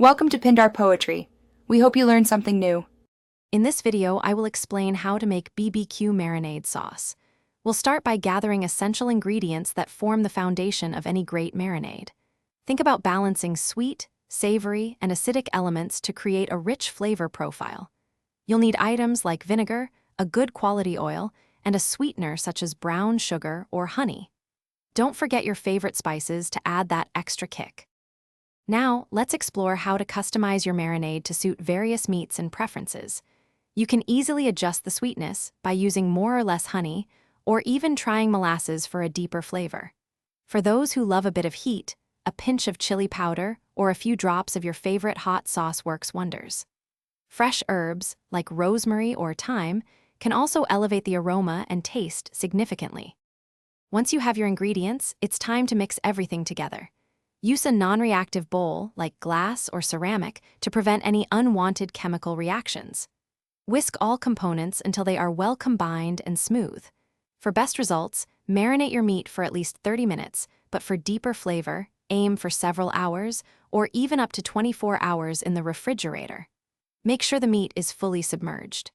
Welcome to Pindar Poetry. We hope you learned something new. In this video, I will explain how to make BBQ marinade sauce. We'll start by gathering essential ingredients that form the foundation of any great marinade. Think about balancing sweet, savory, and acidic elements to create a rich flavor profile. You'll need items like vinegar, a good quality oil, and a sweetener such as brown sugar or honey. Don't forget your favorite spices to add that extra kick. Now, let's explore how to customize your marinade to suit various meats and preferences. You can easily adjust the sweetness by using more or less honey, or even trying molasses for a deeper flavor. For those who love a bit of heat, a pinch of chili powder or a few drops of your favorite hot sauce works wonders. Fresh herbs, like rosemary or thyme, can also elevate the aroma and taste significantly. Once you have your ingredients, it's time to mix everything together. Use a non-reactive bowl, like glass or ceramic, to prevent any unwanted chemical reactions. Whisk all components until they are well combined and smooth. For best results, marinate your meat for at least 30 minutes, but for deeper flavor, aim for several hours, or even up to 24 hours in the refrigerator. Make sure the meat is fully submerged.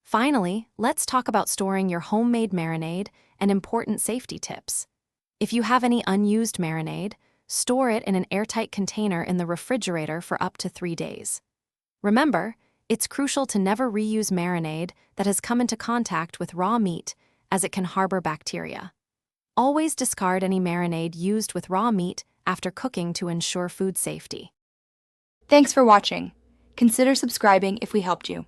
Finally, let's talk about storing your homemade marinade and important safety tips. If you have any unused marinade, store it in an airtight container in the refrigerator for up to 3 days. Remember, it's crucial to never reuse marinade that has come into contact with raw meat, as it can harbor bacteria. Always discard any marinade used with raw meat after cooking to ensure food safety. Thanks for watching. Consider subscribing if we helped you.